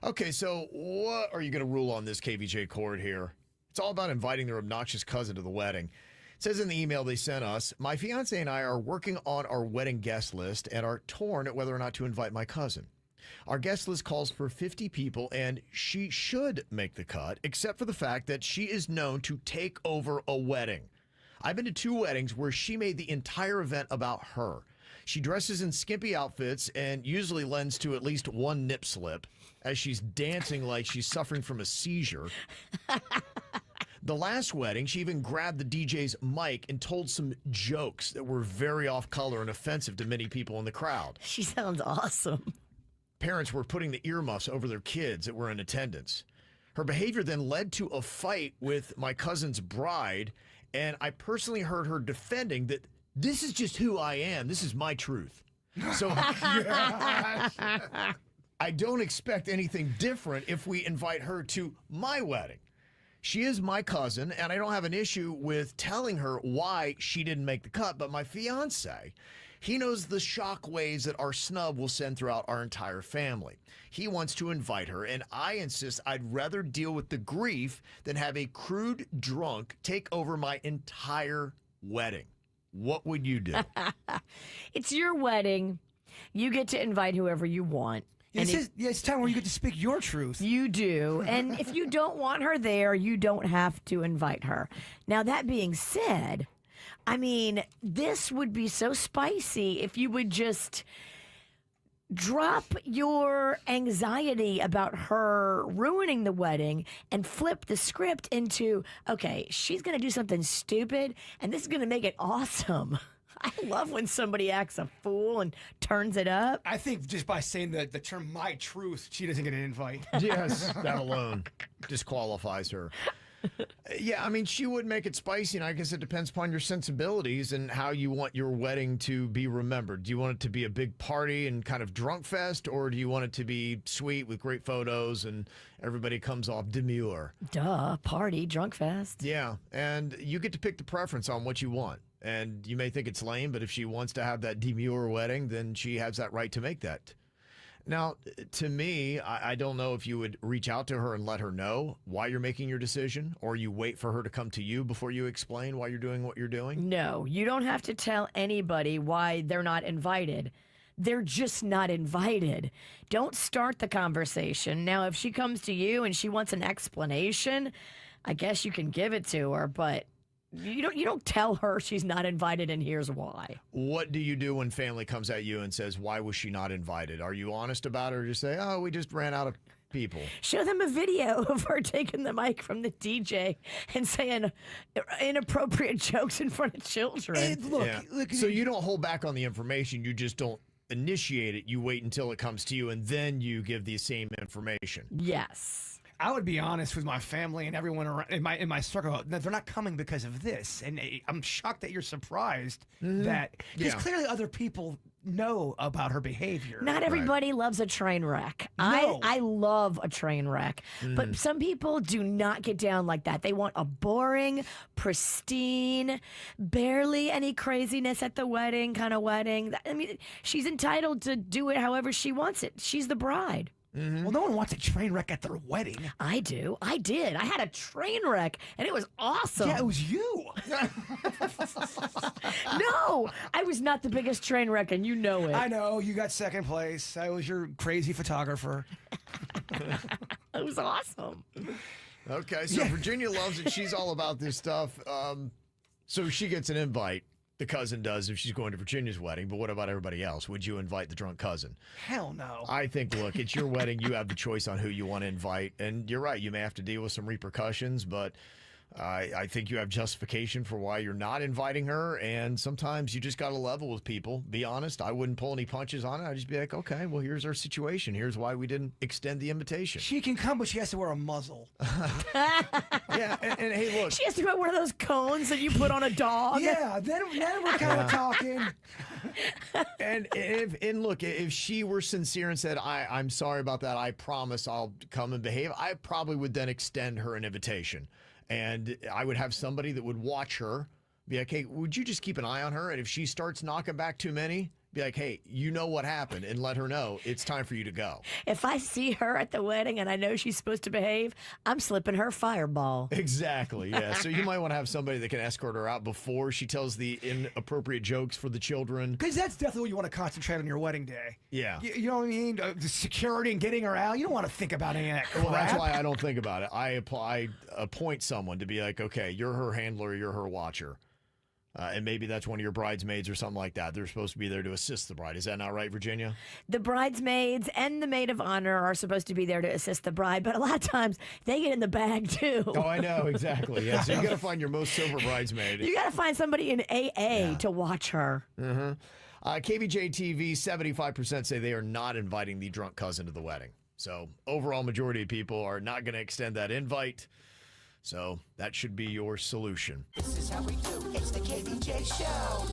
Okay, so what are you going to rule on this KVJ court here? It's all about inviting their obnoxious cousin to the wedding. It says in the email they sent us, my fiance and I are working on our wedding guest list and are torn at whether or not to invite my cousin. Our guest list calls for 50 people, and she should make the cut, except for the fact that she is known to take over a wedding. I've been to 2 weddings where she made the entire event about her. She dresses in skimpy outfits and usually lends to at least one nip slip as she's dancing like she's suffering from a seizure. The last wedding, she even grabbed the DJ's mic and told some jokes that were very off color and offensive to many people in the crowd. She sounds awesome. Parents were putting the earmuffs over their kids that were in attendance. Her behavior then led to a fight with my cousin's bride, and I personally heard her defending that this is just who I am. This is my truth. So I don't expect anything different if we invite her to my wedding. She is my cousin, and I don't have an issue with telling her why she didn't make the cut, but my fiance, he knows the shock waves that our snub will send throughout our entire family. He wants to invite her, and I insist I'd rather deal with the grief than have a crude drunk take over my entire wedding. What would you do? It's your wedding. You get to invite whoever you want. It's time where you get to speak your truth. You do. And if you don't want her there, you don't have to invite her. Now, that being said, I mean, this would be so spicy if you would just drop your anxiety about her ruining the wedding and flip the script into, okay, she's going to do something stupid, and this is going to make it awesome. I love when somebody acts a fool and turns it up. I think just by saying the term "my truth," she doesn't get an invite. Yes, that alone disqualifies her. Yeah, I mean, she would make it spicy, and I guess it depends upon your sensibilities and how you want your wedding to be remembered. Do you want it to be a big party and kind of drunk fest, or do you want it to be sweet with great photos and everybody comes off demure? Duh, party, drunk fest. Yeah, and you get to pick the preference on what you want. And you may think it's lame, but if she wants to have that demure wedding, then she has that right to make that. Now, to me, I don't know if you would reach out to her and let her know why you're making your decision, or you wait for her to come to you before you explain why you're doing what you're doing. No, you don't have to tell anybody why they're not invited. They're just not invited. Don't start the conversation. Now, if she comes to you and she wants an explanation, I guess you can give it to her, but you don't tell her she's not invited and here's why. What do you do when family comes at you and says, why was she not invited? Are you honest about it, or just say, oh, we just ran out of people? Show them a video of her taking the mic from the DJ and saying inappropriate jokes in front of children. Hey, look. So you don't hold back on the information. You just don't initiate it. You wait until it comes to you, and then you give the same information. Yes. I would be honest with my family and everyone around in my circle. They're not coming because of this, and I'm shocked that you're surprised that because clearly other people know about her behavior. Not everybody loves a train wreck. No. I love a train wreck, but some people do not get down like that. They want a boring, pristine, barely any craziness at the wedding kind of wedding. I mean, she's entitled to do it however she wants it. She's the bride. Well, no one wants a train wreck at their wedding. I do. I did. I had a train wreck, and it was awesome. Yeah, it was you. No, I was not the biggest train wreck, and you know it. I know. You got second place. I was your crazy photographer. It was awesome. Okay, so Virginia loves it. She's all about this stuff. So she gets an invite. The cousin does if she's going to Virginia's wedding, but what about everybody else? Would you invite the drunk cousin? Hell no. I think, look, it's your wedding. You have the choice on who you want to invite. And you're right. You may have to deal with some repercussions, but I think you have justification for why you're not inviting her. And sometimes you just got to level with people. Be honest. I wouldn't pull any punches on it. I'd just be like, okay, well, here's our situation. Here's why we didn't extend the invitation. She can come, but she has to wear a muzzle. Yeah, and hey, look. She has to wear one of those cones that you put on a dog. Yeah, then we're kind of talking. And look, if she were sincere and said, I'm sorry about that, I promise I'll come and behave, I probably would then extend her an invitation. And I would have somebody that would watch her, be like, hey, would you just keep an eye on her? And if she starts knocking back too many, Be like, hey, you know what happened, and let her know it's time for you to go. If I see her at the wedding and I know she's supposed to behave, I'm slipping her fireball. Exactly, yeah. So you might want to have somebody that can escort her out before she tells the inappropriate jokes for the children. Because that's definitely what you want to concentrate on your wedding day. Yeah. You know what I mean? The security and getting her out. You don't want to think about any of that crap. Well, that's why I don't think about it. I appoint someone to be like, okay, you're her handler, you're her watcher. And maybe that's one of your bridesmaids or something like that. They're supposed to be there to assist the bride. Is that not right, Virginia? The bridesmaids and the maid of honor are supposed to be there to assist the bride, but a lot of times they get in the bag too. Oh, I know, exactly. Yeah, so you got to find your most sober bridesmaid. You got to find somebody in AA to watch her. Mm-hmm. KVJ TV, 75% say they are not inviting the drunk cousin to the wedding. So overall majority of people are not going to extend that invite. So that should be your solution. This is how we do. It's the KVJ Show.